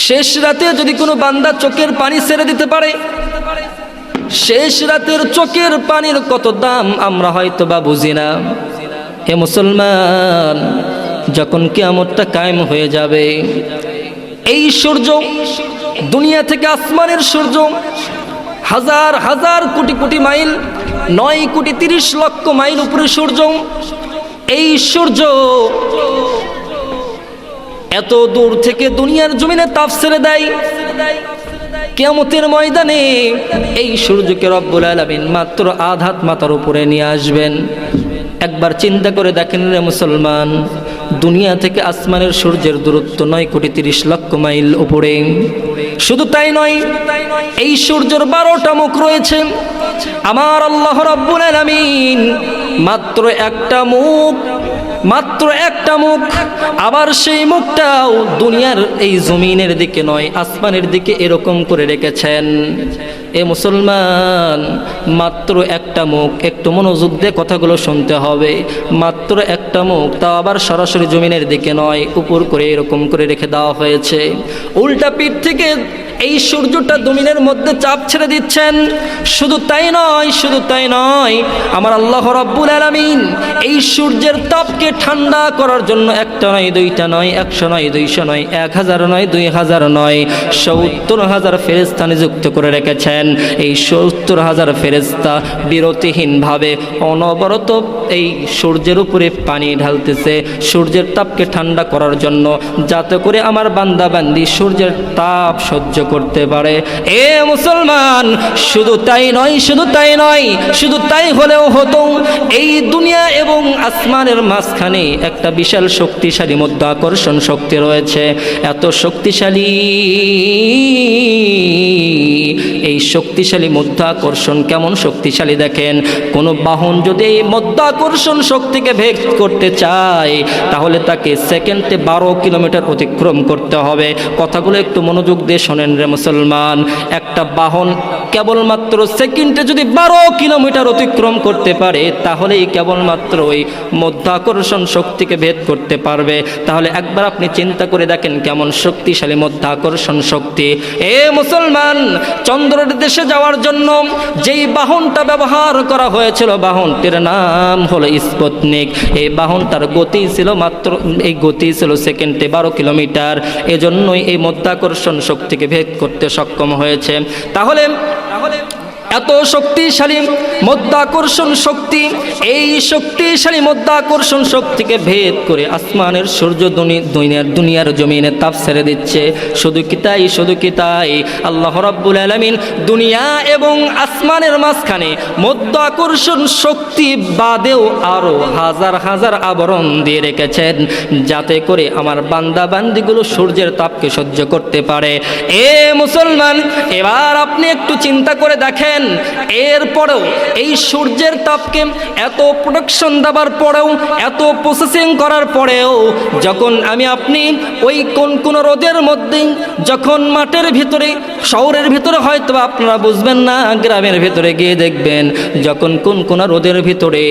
শেষ রাতে যদি কোনো বান্দা চোখের পানি ছেড়ে দিতে পারে, শেষ রাতের চোখের পানির কত দাম আমরা হয়তো বা বুঝি না। হে মুসলমান, যখন কিয়ামতটা কায়েম হয়ে যাবে, এই সূর্য দুনিয়া থেকে আসমানের সূর্য হাজার হাজার কোটি কোটি মাইল, 9,30,00,000 মাইল উপরে সূর্য, এই সূর্য এত দূর থেকে দুনিয়ার জমিনে তাপ ছেড়ে দেয়। কিয়ামতের ময়দানে এই সূর্যকে রব্বুল আলামিন মাত্র আধাত মাথার উপরে নিয়ে আসবেন। একবার চিন্তা করে দেখেন রে মুসলমান, দুনিয়া থেকে আসমানের সূর্যের দূরত্ব 9,30,00,000 মাইল উপরে। শুধু তাই নয়, এই সূর্যের 12টা মুখ রয়েছে। আমার আল্লাহ রাব্বুল আলামিন মাত্র একটা মুখ, মাত্র একটা মুখ, আবার সেই মুখটাও দুনিয়ার এই জমিনের দিকে নয়, আসমানের দিকে এরকম করে রেখেছেন। এ মুসলমান, মাত্র একটা মুখ, একটু মনোযোগ দিয়ে কথাগুলো শুনতে হবে। মাত্র একটা মুখ, তাও আবার সরাসরি জমিনের দিকে নয়, উপর করে এরকম করে রেখে দেওয়া হয়েছে। উল্টা পিঠ থেকে এই সূর্যটা জমিনের মধ্যে চাপ ছেড়ে দিচ্ছেন। শুধু তাই নয়, শুধু তাই নয়, আমার আল্লাহ রাব্বুল আলামিন এই সূর্যের তাপকে ঠান্ডা করার জন্য একটা নয়, দুইটা নয়, 100 নয়, 200 নয়, 1000 নয়, 2000 নয়, 70,000 ফেরেশতা নিযুক্ত করে রেখেছেন। এই 70,000 ফেরেশতা বিরতিহীনভাবে অনবরত এই সূর্যের উপরে পানি ঢালতেছে সূর্যের তাপকে ঠান্ডা করার জন্য, যাতে করে আমার বান্দা বান্দি সূর্যের তাপ সহ্য করতে পারে। এ মুসলমান, শুধু তাই নয়, শুধু তাই নয়, শুধু তাই হলেও হতো, এই দুনিয়া এবং আসমানের মাঝখানে একটা বিশাল শক্তিশালী মাধ্যাকর্ষণ শক্তি রয়েছে। এত শক্তিশালী, এই শক্তিশালী মাধ্যাকর্ষণ কেমন শক্তিশালী দেখেন। কোনো বাহন যদি এই মাধ্যাকর্ষণ শক্তিকে ভেদ করতে চায়, তাহলে তাকে সেকেন্ডে 12 কিলোমিটার অতিক্রম করতে হবে। কথাগুলো একটু মনোযোগ দিয়ে শোনেন রে মুসলমান। একটা বাহন কেবলমাত্র সেকেন্ডে যদি 12 কিলোমিটার অতিক্রম করতে পারে, তাহলেই কেবলমাত্র ওই মাধ্যাকর্ষণ শক্তিকে ভেদ করতে পারবে। তাহলে একবার আপনি চিন্তা করে দেখেন কেমন শক্তিশালী মাধ্যাকর্ষণ শক্তি। এ মুসলমান, চন্দ্রের দেশে যাওয়ার জন্য যেই বাহনটা ব্যবহার করা হয়েছিল, বাহনটির নাম হলো স্পুতনিক। এই বাহনটার গতি ছিল মাত্র, এই গতি ছিল সেকেন্ডে 12 কিলোমিটার। এজন্যই এই মাধ্যাকর্ষণ শক্তিকে ভেদ করতে সক্ষম হয়েছে। তাহলে এত শক্তিশালী মাধ্যাকর্ষণ শক্তি, এই শক্তিশালী মাধ্যাকর্ষণ শক্তিকে ভেদ করে আসমানের সূর্য দুনিয়ার জমিনে তাপ ছেড়ে দিচ্ছে। শুধু কি তাই, শুধু কি তাই, আল্লাহ রাব্বুল আলামিন দুনিয়া এবং আসমানের মাঝখানে মাধ্যাকর্ষণ শক্তি বাদেও আরো হাজার হাজার আবরণ দিয়ে রেখেছেন, যাতে করে আমার বান্দা বান্দিগুলো সূর্যের তাপকে সহ্য করতে পারে। এ মুসলমান, এবার আপনি একটু চিন্তা করে দেখেন, এরপরেও এই সূর্যের তাপকে এত প্রোটেকশন দেওয়ার পরেও, এত প্রসেসিং করার পরেও, যখন আমি আপনি ওই কোন রোদের মধ্যে, যখন মাঠের ভিতরে, শহরের ভিতরে হয়তো আপনারা বুঝবেন না, গ্রামের ভিতরে গিয়ে দেখবেন, যখন কোন রোদের ভিতরে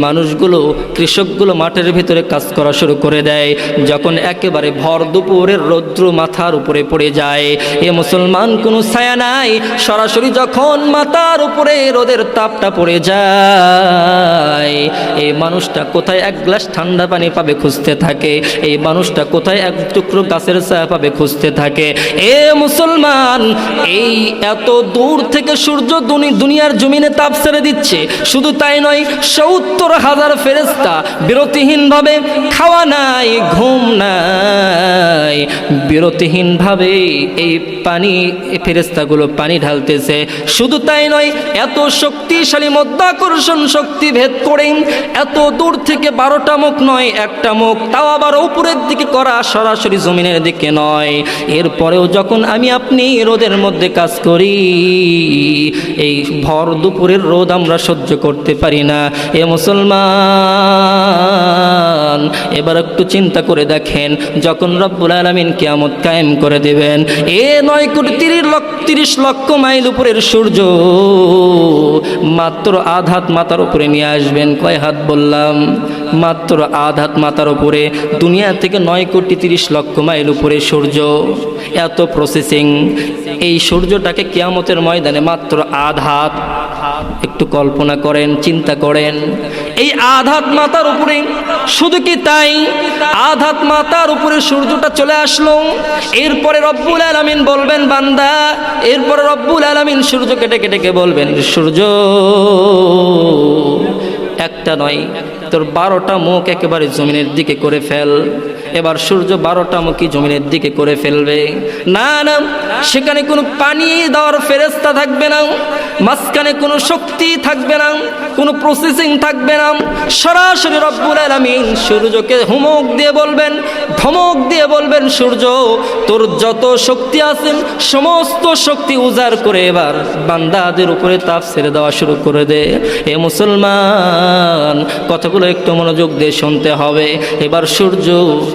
মানুষগুলো, কৃষকগুলো মাঠের ভিতরে কাজ করা শুরু করে দেয়, যখন একেবারে ভর দুপুরের রৌদ্র মাথার উপরে পড়ে যায়, এ মুসলমান কোনো ছায়া নাই, সরাসরি যখন মাথার উপরে রোদের তাপটা পড়ে যায়, এই মানুষটা কোথায় এক গ্লাস ঠান্ডা পানি পাবে খুঁজতে থাকে, এই মানুষটা কোথায় এক টুকরো গাছের ছায়া পাবে খুঁজতে থাকে। এ মুসলমান, এই এত দূর থেকে সূর্য দুনিয়ার জমিনে তাপ ছেড়ে দিচ্ছে। শুধু তাই নয়, 70,000 ফেরেশতা বিরতিহীনভাবে, খাওয়া নাই, ঘুম নাই, বিরতিহীনভাবে এই পানি, ফেরেশতাগুলো পানি ঢালতেছে। শুধু তাই নয়, এত শক্তিশালী মাধ্যাকর্ষণ শক্তি ভেদ করে এত দূর থেকে 12টা মুখ নয়, একটা মুখ, তাও আবার উপরের দিকে করা, সরাসরি জমিনের দিকে নয়। এরপরেও যখন আমি আপনি রোদের মধ্যে কাজ করি, এই ভর দুপুরের রোদ আমরা সহ্য করতে পারি না। এ মুসলমান, এবার একটু চিন্তা করে দেখেন, যখন রব্বুল আলামিন কিয়ামত কায়েম করে দেবেন, এ 9,30,00,000 মাইল উপরের সূর্য মাত্র আধাত মাথার উপরে নিয়ে নিয়ে আসবেন। কয় হাত বললাম? মাত্র আধ হাত মাথার উপরে। দুনিয়া থেকে 9,30,00,000 মাইল উপরে সূর্য। এত প্রসেসিং। এই সূর্যটাকে কিয়ামতের ময়দানে মাত্র আধ হাত। একটু কল্পনা করেন, চিন্তা করেন, এই আধ হাত মাথার উপরে। শুধু কি তাই, আধ হাত মাথার উপরে সূর্যটা চলে আসলো। এরপরে রব্বুল আলামিন বলবেন বান্দা, এরপরে রব্বুল আলামিন সূর্যকে ডেকে ডেকে বলবেন, সূর্য একটা নয়, তোর 12টা মুখ একেবারে জমিনের দিকে করে ফেল। এবার সূর্য 12টা মুখী জমিনের দিকে করে ফেলবে। না না, সেখানে কোনো পানি দেওয়ার ফেরেশতা থাকবে না, মাঝখানে কোনো শক্তি থাকবে না, কোনো প্রসেসিং থাকবে না। সরাসরি রব্বুল আলামিন সূর্যকে হুমক দিয়ে বলবেন, ধমক দিয়ে বলবেন, সূর্য তোর যত শক্তি আছে সমস্ত শক্তি উজাড় করে এবার বান্দাদের উপরে তাপ ছেড়ে দেওয়া শুরু করে দে। এ মুসলমান, কথাগুলো একটু মনোযোগ দিয়ে শুনতে হবে। এবার সূর্য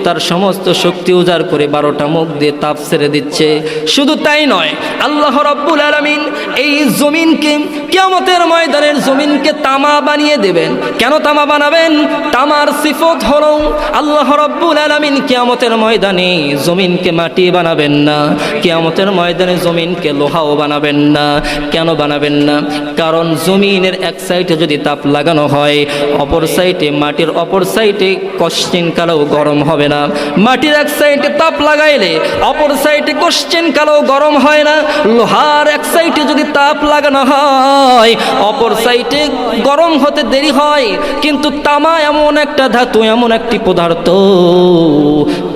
তার সমস্ত শক্তি উজাড় করে 12টা মুখ দিয়ে তাপ ছেড়ে দিচ্ছে। শুধু তাই নয়, আল্লাহ রাব্বুল আলামিন এই জমিনকে, কিয়ামতের ময়দানের জমিনকে তামা বানিয়ে দেবেন। কেন তামা বানাবেন? তামার সিফত হলো, আল্লাহ রাব্বুল আলামিন কিয়ামতের ময়দানে জমিনকে মাটি বানাবেন না, কিয়ামতের ময়দানে জমিনকে লোহাও বানাবেন না। কেন বানাবেন না? কারণ জমিনের এক সাইডে যদি তাপ লাগানো হয়, অপর সাইডে, মাটির অপর সাইডে কোশ্চিন কালেও গরম হবে না। মাটির এক সাইডে তাপ লাগাইলে অপর সাইডে কোশ্চিন কালেও গরম হয় না। লোহার এক সাইডে যদি তাপ লাগানো হয়, অপর সাইডে গরম হতে দেরি হয়। কিন্তু তামা এমন একটা ধাতু, এমন একটি পদার্থ,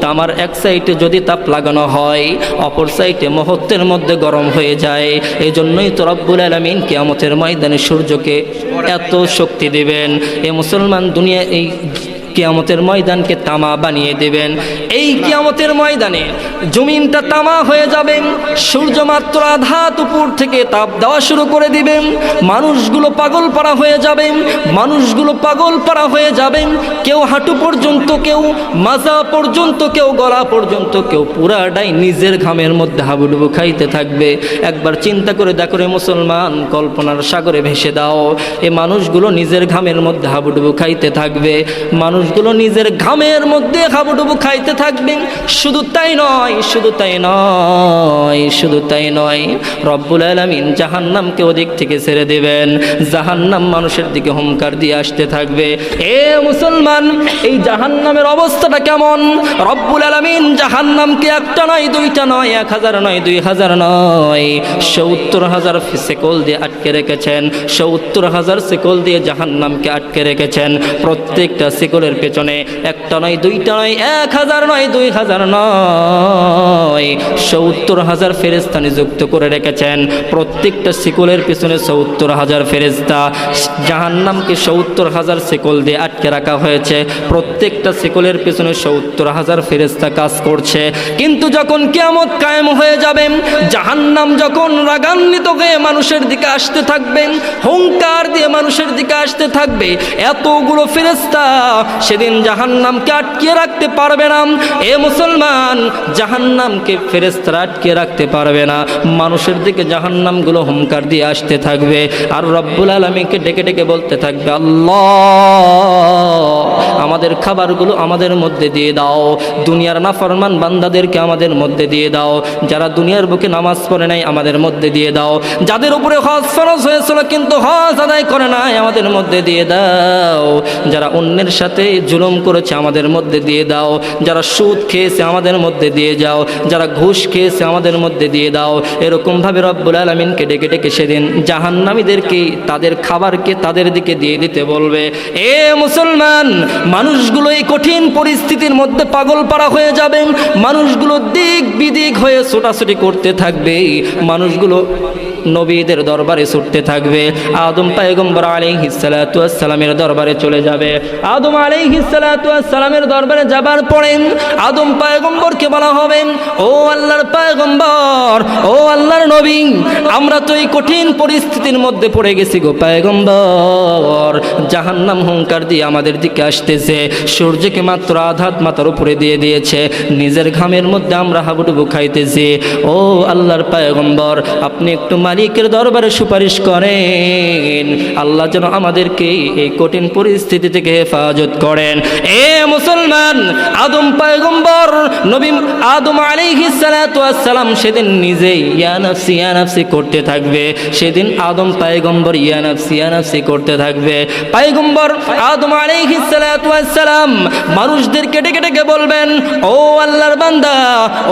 তামার এক সাইডে যদি তাপ লাগানো হয়, অপর সাইডে মুহূর্তের মধ্যে গরম হয়ে যায়। এই জন্যই তো রব্বুল আলামিন কিয়ামতের ময়দানে সূর্যকে এত শক্তি দেবেন। এ মুসলমান, দুনিয়া এই কিয়ামতের ময়দানকে তামা বানিয়ে দেবেন। এই কিয়ামতের ময়দানে জমিনটা তামা হয়ে যাবে। সূর্য মাত্র আধাত উপর থেকে তাপ দেওয়া শুরু করে দিবেন। মানুষগুলো পাগল পাড়া হয়ে যাবে, মানুষগুলো পাগল পাড়া হয়ে যাবে। কেউ হাঁটু পর্যন্ত, কেউ মাজা পর্যন্ত, কেউ গলা পর্যন্ত, কেউ পুরাটাই নিজের ঘামের মধ্যে হাবুডুবু খাইতে থাকবে। একবার চিন্তা করে দেখো রে মুসলমান, কল্পনার সাগরে ভেসে দাও। এ মানুষগুলো নিজের ঘামের মধ্যে হাবুডুবু খাইতে থাকবে, মানুষগুলো নিজের ঘামের মধ্যে হাবুডুবু খাইতে থাকবে। শুধু তাই নয়, শুধু তাই নয়, শুধু তাই নয়, রব্বুল আলামিন জাহান্নামকে ওদিক থেকে ছেড়ে দেবেন। জাহান্নাম মানুষের দিকে হুঙ্কার দিয়ে আসতে থাকবে। এ মুসলমান, এই জাহান্নামের অবস্থাটা কেমন? রব্বুল আলামিন জাহান্নামকে একটা নয়, দুইটা নয়, 1000 নয়, 2000 নয়, 70,000 শিকল দিয়ে আটকে রেখেছেন। 70,000 শিকল দিয়ে জাহান্নামকে আটকে রেখেছেন। প্রত্যেকটা শিকলের পেছনে একটা নয়, দুইটা নয়, 1000 নয়, 2000 নয়, 70,000 ফেরেশতা নিযুক্ত করে রেখেছেন। প্রত্যেকটা শিকলের পেছনে 70,000 ফেরেশতা। জাহান্নামকে 70,000 শিকল দিয়ে আটকে রাখা হয়েছে। প্রত্যেকটা শিকলের পেছনে 70,000 ফেরেশতা কাজ করছে। কিন্তু যখন কিয়ামত কায়েম হয়ে যাবে, জাহান্নাম যখন রাগান্বিত হয়ে মানুষের দিকে আসতে থাকবে, হুঙ্কার দিয়ে মানুষের দিকে আসতে থাকবে, এতগুলো ফেরেশতা সেদিন জাহান্নামকে আটকে রাখতে পারবে না। এ মুসলমান, জাহান্নামকে ফেরেশতারা আটকে রাখতে পারবে না। মানুষের দিকে জাহান্নামগুলো হুঙ্কার দিয়ে আসতে থাকবে, আর রব্বুল আলামিনকে ডেকে ডেকে বলতে থাকবে, আল্লাহ আমাদের খাবারগুলো আমাদের মধ্যে দিয়ে দাও, দুনিয়ার নাফরমান বান্দাদেরকে আমাদের মধ্যে দিয়ে দাও, যারা দুনিয়ার বুকে নামাজ পড়ে নাই আমাদের মধ্যে দিয়ে দাও, যাদের উপরে হজ ফরজ হয়েছিল কিন্তু হজ আদায় করে নাই আমাদের মধ্যে দিয়ে দাও, যারা অন্যের সাথে জুলুম করেছে আমাদের মধ্যে দিয়ে দাও, যারা সুদ খেয়েছে আমাদের মধ্যে দিয়ে যাও, যারা ঘুষ খেয়েছে আমাদের মধ্যে দিয়ে দাও। এরকমভাবে রব্বুল আলামিনকে ডেকে ডেকে সেদিন জাহান্নামীদেরকে তাদের খাবারকে তাদের দিকে দিয়ে দিতে বলবে। এ মুসলমান, মানুষগুলো এই কঠিন পরিস্থিতির মধ্যে পাগল পাড়া হয়ে যাবে, মানুষগুলো দিক বিদিক হয়ে ছোটাছুটি করতে থাকবে, মানুষগুলো নবীদের দরবারে ছুটতে থাকবে। আদম পয়গম্বর আলাইহিস সালাতু ওয়াস সালামের দরবারে চলে যাবে। আদম আলাইহিস সালাতু ওয়াস সালামের দরবারে যাবার পরে আদম পয়গম্বরকে বলা হবে, ও আল্লাহর পয়গম্বর, ও আল্লাহর নবী, আমরা তো এই কঠিন পরিস্থিতির মধ্যে পড়ে গেছি গো পয়গম্বর। জাহান্নাম হুঙ্কার দিয়ে আমাদের দিকে আসতেছে, সূর্যকে মাত্র আধাত মাথার উপরে দিয়ে দিয়েছে, নিজের ঘামের মধ্যে আমরা হাবুডুবু খাইতেছি। ও আল্লাহর পয়গম্বর, আপনি একটু মালিকের দরবারে সুপারিশ করেন, আল্লাহ যেন আমাদেরকে এই কঠিন পরিস্থিতি থেকে হেফাজত করেন। এ মুসলমান, আদম পয়গম্বর নবী আদম আলাইহিস সালাতু ওয়াস সালাম সেদিন নিজেই ইয়া নাফসি করতে থাকবে। সেদিন আদম পয়গম্বর ইয়া নাফসি করতে থাকবে। পয়গম্বর আদম আলাইহিস সালাতু ওয়াস সালাম মানুষদেরকে ডেকে ডেকে বলবেন, ও আল্লাহর বান্দা,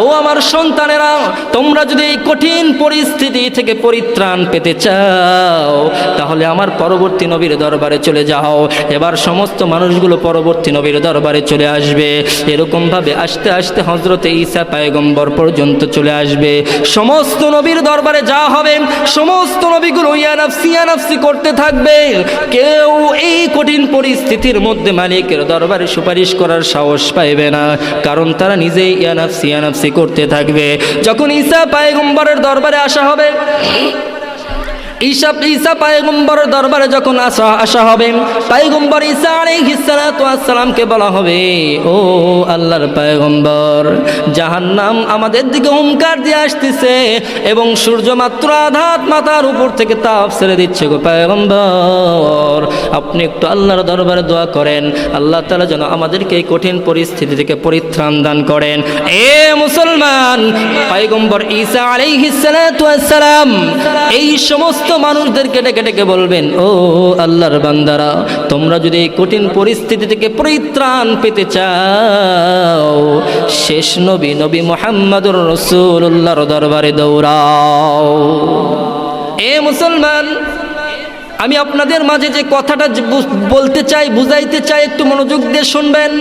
ও আমার সন্তানেরা, তোমরা যদি এই কঠিন পরিস্থিতি থেকে পরিত্রাণ পেতে চাও তাহলে আমার পরবর্তী নবীর দরবারে চলে যাও। এবার সমস্ত মানুষগুলো পরবর্তী নবীর দরবারে চলে আসবে। এরকম ভাবে আস্তে আস্তে হযরতে ঈসা পয়গম্বর পর্যন্ত চলে আসবে। সমস্ত নবীর দরবারে যা হবে, সমস্ত নবীগুলো ইয়া নাফসি করতে থাকবে। কেউ এই কঠিন পরিস্থিতির মধ্যে মালিকের দরবারে সুপারিশ করার সাহস পাইবে না, কারণ তারা নিজেই ইয়া নাফসি করতে থাকবে। যখন ঈসা পয়গম্বরের দরবারে আসা হবে, ঈসা পয়গম্বরের দরবারে যখন আসা হবে, পয়গম্বর ঈসা আলাইহিস সালাতু ওয়াস সালামকে বলা হবে, ও আল্লাহর পয়গম্বর, জাহান্নাম আমাদের দিকে হুঙ্কার দিয়ে আসতেছে এবং সূর্য মাত্র আধাত মাথার উপর থেকে তাপ ছেড়ে দিচ্ছে গো পয়গম্বর, আপনি একটু আল্লাহর দরবারে দোয়া করেন, আল্লাহ তাআলা যেন আমাদেরকে এই কঠিন পরিস্থিতি থেকে পরিত্রাণ দান করেন। এ মুসলমান, পয়গম্বর ঈসা আলাইহিস সালাতু ওয়াস সালাম এই সমস্ত মানুষদেরকে ডেকে ডেকে বলবেন, ও আল্লাহর বান্দারা, তোমরা যদি এই কঠিন পরিস্থিতি থেকে পরিত্রাণ পেতে চাও, শেষ নবী মুহাম্মদুর রাসূলুল্লাহর দরবারে দৌড়াও। এ মুসলমান, আমি আপনাদের মাঝে যে কথাটা বলতে চাই, বুঝাইতে চাই, একটু মনোযোগ দিয়ে শুনবেন।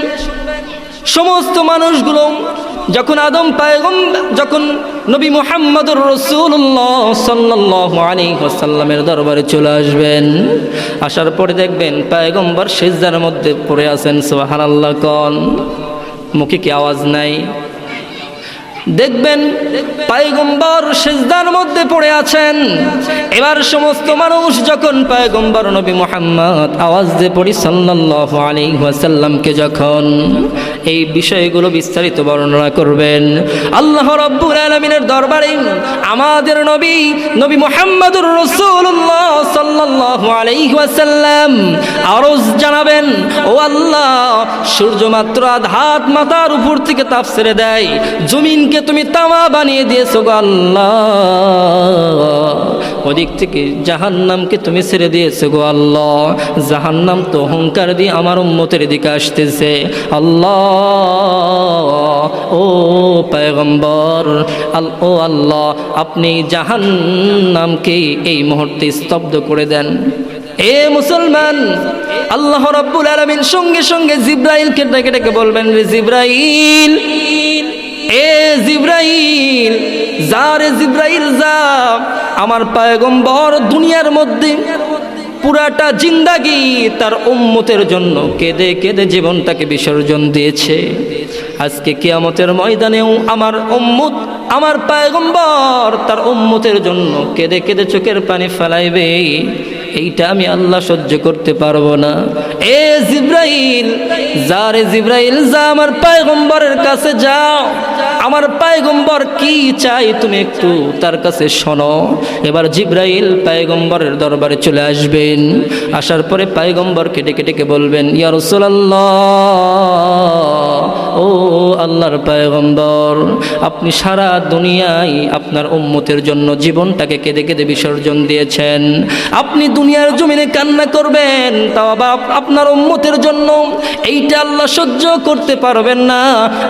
সমস্ত মানুষগুলো যখন নবী মুহাম্মদুর রাসূলুল্লাহ সাল্লাল্লাহু আলাইহি ওয়াসাল্লামের দরবারে চলে আসবেন, আসার পরে দেখবেন পয়গম্বর সিজদার মধ্যে পড়ে আছেন। সুবহানাল্লাহ কোন, মুখে কি আওয়াজ নাই? দেখবেন পয়গম্বর সিজদার মধ্যে পড়ে আছেন। এবার সমস্ত মানুষ যখন পয়গম্বর নবী মুহাম্মদ আওয়াজ দিয়ে পড়ি সাল্লাল্লাহু আলাইহি ওয়াসাল্লামকে যখন এই বিষয়গুলো বিস্তারিত বর্ণনা করবেন, আল্লাহ রাব্বুল আলামিনের দরবারে আমাদের নবী মুহাম্মদুর রাসূলুল্লাহ সাল্লাল্লাহু আলাইহি ওয়াসাল্লাম আরজ জানাবেন, ও আল্লাহ, সূর্য মাত্র আধাত মাথার উপর থেকে তাপ ছেড়ে দেয়, জমিনকে তুমি তামা বানিয়ে দিয়েছো গো আল্লাহ, ওদিক থেকে জাহান্নামকে তুমি ছেড়ে দিয়েছো গো আল্লাহ, জাহান্নাম তো হুঙ্কার দিয়ে আমার উম্মতের দিকে আসতেছে আল্লাহ, ও পয়গম্বর, ও আল্লাহ, আপনি জাহান্নামকে এই মুহূর্তে স্তব্ধ করে দেন। এ মুসলমান, আল্লাহ রাব্বুল আলামিন সঙ্গে সঙ্গে জিবরাইলকে ডেকে ডেকে বলবেন, রে জিবরাইল, এ জিবরাইল, জিবরাইল যা, আমার পয়গম্বর দুনিয়ার মধ্যে পুরাটা জিন্দাগি তার উম্মতের জন্য কেঁদে কেঁদে জীবনটাকে বিসর্জন দিয়েছে। আজকে কিয়ামতের ময়দানেও আমার উম্মত, আমার পয়গম্বর তার উম্মতের জন্য কেঁদে কেঁদে চোখের পানি ফেলাইবে, এইটা আমি আল্লাহ সহ্য করতে পারবো না। এ জিবরাইল যা, আমার পয়গম্বরের কাছে যাও, আমার পয়গম্বর কি চাই তুমি একটু তার কাছে শোনো। এবার জিবরাইল পয়গম্বরের দরবারে চলে আসবেন, আসার পরে পয়গম্বরকে ডেকে ডেকে বলবেন, ইয়া রাসূলুল্লাহ, ও আল্লাহর পয়গম্বর, আপনি সারা দুনিয়ায় আপনার উম্মতের জন্য জীবনটাকে কেঁদে কেঁদে বিসর্জন দিয়েছেন, আপনি দুনিয়ার জমিনে কান্না করবেন, তাও আবার আপনার উম্মতের জন্য, এইটা আল্লাহ সহ্য করতে পারবেন না।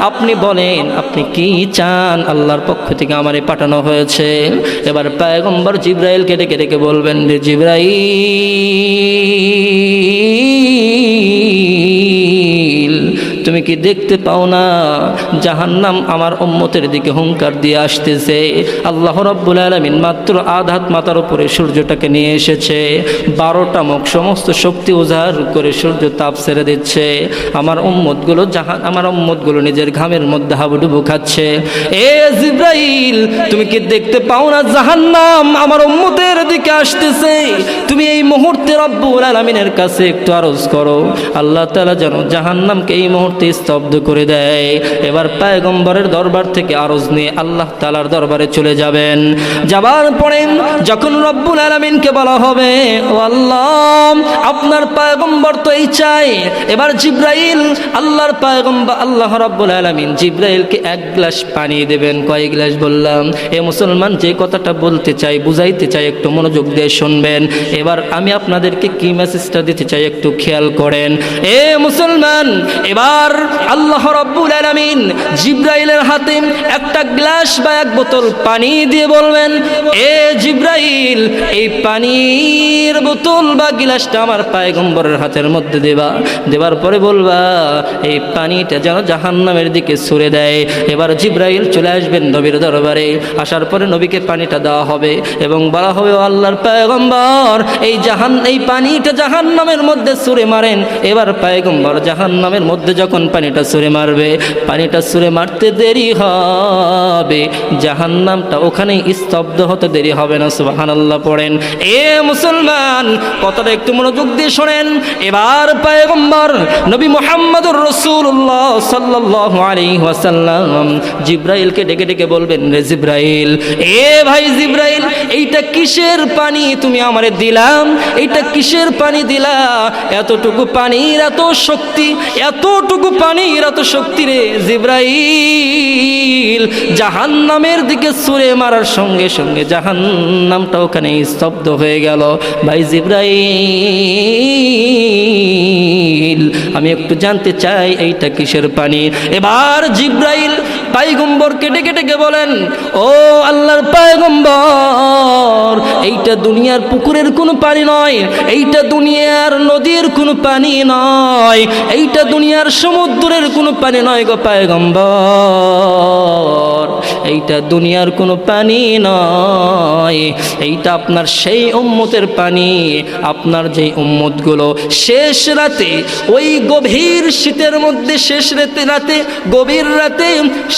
আপনি বলেন আপনি কি চান, আল্লাহর পক্ষ থেকে আমারে পাঠানো হয়েছে। এবার পয়গম্বর জিবরাইলকে ডেকে ডেকে বলবেন, রে জিবরাইল, তুমি কি দেখতে পাও না জাহান্নাম আমার উম্মতের দিকে হুঙ্কার দিয়ে আসতেছে? আল্লাহ রাব্বুল আলামিন মাত্র আধাত মাথার উপরে সূর্যটাকে নিয়ে এসেছে, 12টা মুখ সমস্ত শক্তি উজাড় করে সূর্য তাপ ছেড়ে দিচ্ছে, আমার উম্মতগুলো নিজের ঘামের মধ্যে হাবুডুবু খাচ্ছে। এ জিবরাইল, তুমি কি দেখতে পাও না জাহান্নাম আমার উম্মতের দিকে আসতেছে? তুমি এই মুহূর্তে রব্বুল আলামিনের কাছে একটু আরজ করো, আল্লাহ তাআলা যেন জাহান্নামকে এই মুহূর্তে মুহূর্তে স্তব্ধ করে দেয়। এবার পয়গম্বরের দরবার থেকে আরজ নিয়ে আল্লাহ তাআলার দরবারে চলে যাবেন। যাবার পরে যখন রব্বুল আলামিনকে বলা হবে, ও আল্লাহ, আপনার পয়গম্বর তো এই চাই। এবার জিবরাইল আল্লাহর পয়গম্বর আল্লাহ রাব্বুল আলামিন জিবরাইলকে এক গ্লাস পানি দেবেন। কয় গ্লাস বললাম? এ মুসলমান, যে কথাটা বলতে চাই, বুঝাইতে চাই, একটু মনোযোগ দিয়ে শুনবেন। এবার আমি আপনাদেরকে কি মেসেজটা দিতে চাই একটু খেয়াল করেন। এ মুসলমান, এবার আল্লাহ রাব্বুল আলামিন জিবরাইলের হাতে একটা গ্লাস বা এক বোতল পানি দিয়ে বলবেন, এ জিবরাইল, এই পানির বোতল বা গ্লাসটা আমার পয়গম্বরের হাতের মধ্যে দেবার পরে বলবা এই পানিটা যেন জাহান্নামের দিকে ছুঁড়ে দেয়। এবার জিবরাইল চলে আসবেন নবীর দরবারে। আসার পরে নবীকে পানিটা দেওয়া হবে এবং বলা হবে, ও আল্লাহর পয়গম্বর, এই পানিটা জাহান্নামের মধ্যে ছুঁড়ে মারেন। এবার পয়গম্বর জাহান্নামের মধ্যে যখন পানিটা ছুঁড়ে মারবে, পানিটা ছুঁড়ে মারতে দেরি হবে, জাহান্নামটা ওখানেই স্তব্ধ হতে দেরি হবে না। সুবহানাল্লাহ পড়েন। এ মুসলমান, কথাটা একটু মনোযোগ দিয়ে শোনেন। এবার পয়গম্বর নবী মুহাম্মদুর রাসূলুল্লাহ সাল্লাল্লাহু আলাইহি ওয়াসাল্লাম জিবরাইলকে ডেকে ডেকে বলবেন, রে জিবরাইল, এ ভাই জিবরাইল, এইটা কিসের পানি তুমি আমারে দিলাম? এইটা কিসের পানি দিলা? এতটুকু পানির এত শক্তি, এতটুকু পানির এত শক্তি রে জিবরাইল, জাহান্নামের দিকে ছুঁড়ে মারার সঙ্গে সঙ্গে জাহান্নামটা ওখানে স্তব্ধ হয়ে গেল। ভাই জিবরাইল, আমি একটু জানতে চাই এইটা কিসের পানি? এবার জিবরাইল পয়গম্বরকে ডেকে ডেকে বলেন, ও আল্লাহর পয়গম্বর, এইটা দুনিয়ার পুকুরের কোনো পানি নয়, এইটা দুনিয়ার নদীর কোনো পানি নয়, এইটা দুনিয়ার সমুদ্রের কোনো পানি নয় গো পয়গম্বর, এইটা দুনিয়ার কোনো পানি নয়, এইটা আপনার সেই উম্মতের পানি। আপনার যেই উম্মতগুলো শেষ রাতে, ওই গভীর শীতের মধ্যে, শেষ রাতে গভীর রাতে,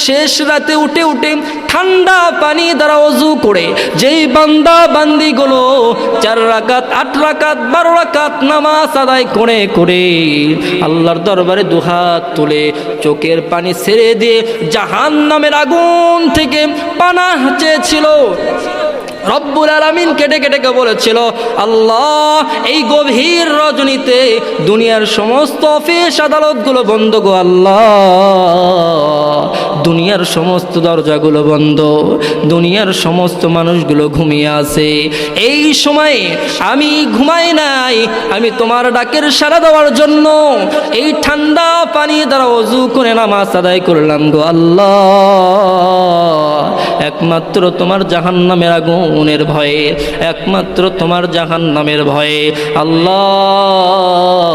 শেষ রাতে উঠে উঠে ঠান্ডা পানি দ্বারা ওযু করে যেই বান্দা বান্দিগুলো 4 রাকাত, 8 রাকাত, 12 রাকাত নামাজ আদায় করে করে আল্লাহর দরবারে দুহাত তুলে চোখের পানি ছেড়ে দিয়ে জাহান্নামের আগুন থেকে পানাহ চেয়েছিল, রব্বুল আলামিনকে ডেকে ডেকে বলেছিল, আল্লাহ, এই গভীর রজনীতে দুনিয়ার সমস্ত অফিস আদালতগুলো বন্ধ গো আল্লাহ, দুনিয়ার সমস্ত দরজাগুলো বন্ধ, দুনিয়ার সমস্ত মানুষগুলো ঘুমিয়ে আছে, এই সময়ে আমি ঘুমাই নাই, আমি তোমার ডাকের সাড়া দেওয়ার জন্য এই ঠান্ডা পানি দ্বারা ওযু করে নামাজ আদায় করলাম গো আল্লাহ, একমাত্র তোমার জাহান্নামের আগুনের ভয়ে, একমাত্র তোমার জাহান্নামের ভয়ে আল্লাহ,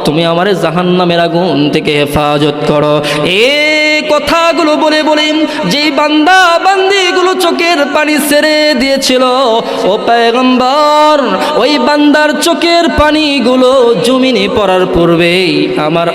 তুমি আমারে জাহান্নামের আগুন থেকে হেফাজত করো। এই কথাগুলো বলে বলে যেই বান্দা বান্দিগুলো চোখের পানি ছেড়ে দিয়েছিল, ও পয়গম্বর, ওই বান্দার চোখের পানিগুলো জমিনে পড়ার পূর্বেই আমার